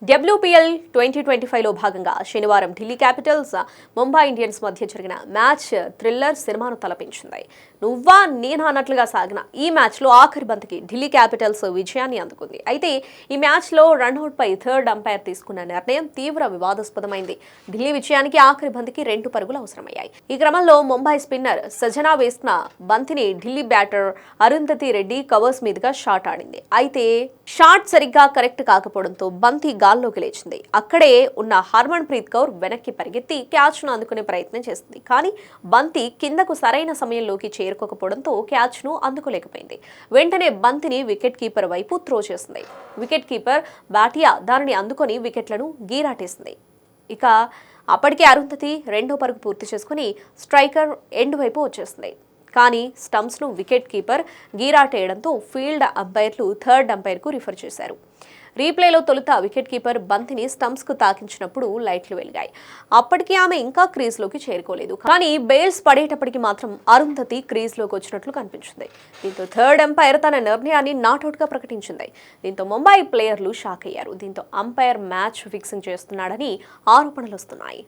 WPL 2025లో భాగంగా శనివారం Delhi Capitals Mumbai Indians మధ్య జరిగిన మ్యాచ్ థ్రిల్లర్ సినిమాను తలపించింది. నువ్వా నేనా అన్నట్లుగా సాగిన ఈ మ్యాచ్లో ఆఖరి బంతికి ఢిల్లీ క్యాపిటల్స్ విజయాన్ని అందుకుంది. అయితే ఈ మ్యాచ్లో రన్అట్పై థర్డ్ అంపైర్ తీసుకున్న నిర్ణయం తీవ్ర వివాదాస్పదమైంది. ఢిల్లీ విజయానికి ఆఖరి బంతికి 2 పరుగులు అవసరమయ్యాయి. ఈ క్రమంలో ముంబై స్పిన్నర్ సజనా వేసిన బంతిని ఢిల్లీ బ్యాటర్ అరుంధతి రెడ్డి కవర్స్ మీదుగా షాట్ ఆడింది. అయితే షాట్ సరిగ్గా కరెక్ట్ కాకపోవడంతో బంతి గాల్లోకి లేచింది. అక్కడే ఉన్న హర్మన్ ప్రీత్ కౌర్ వెనక్కి పరిగెత్తి క్యాచ్ను అందుకునే ప్రయత్నం చేసింది. కానీ బంతి కిందకు సరైన సమయంలోకి చేరుకోకపోవడంతో క్యాచ్ను అందుకోలేకపోయింది. వెంటనే బంతిని వికెట్ కీపర్ వైపు త్రో చేసింది. వికెట్ కీపర్ బాటియా దానిని అందుకొని వికెట్లను గీరాటేసింది. ఇక అప్పటికే అరుంధతి 2వ పరుగు పూర్తి చేసుకుని స్ట్రైకర్ ఎండ్ వైపు వచ్చేసింది. కానీ స్టంప్స్ను వికెట్ కీపర్ గీరాటేయడంతో ఫీల్డ్ అంపైర్లు థర్డ్ అంపైర్కు రిఫర్ చేశారు. రీప్లేలో తొలుత వికెట్ కీపర్ బంతిని స్టంప్స్కు తాకించినప్పుడు లైట్లు వెలిగాయి. అప్పటికి ఆమె ఇంకా క్రీజ్లోకి చేరుకోలేదు. కానీ బెయిల్స్ పడేటప్పటికి మాత్రం అరుంధతి క్రీజ్లోకి వచ్చినట్లు కనిపించింది. దీంతో థర్డ్ అంపైర్ తన నిర్ణయాన్ని నాట్అవుట్గా ప్రకటించింది. దీంతో ముంబై ప్లేయర్లు షాక్ అయ్యారు. దీంతో అంపైర్ మ్యాచ్ ఫిక్సింగ్ చేస్తున్నాడని ఆరోపణలు వస్తున్నాయి.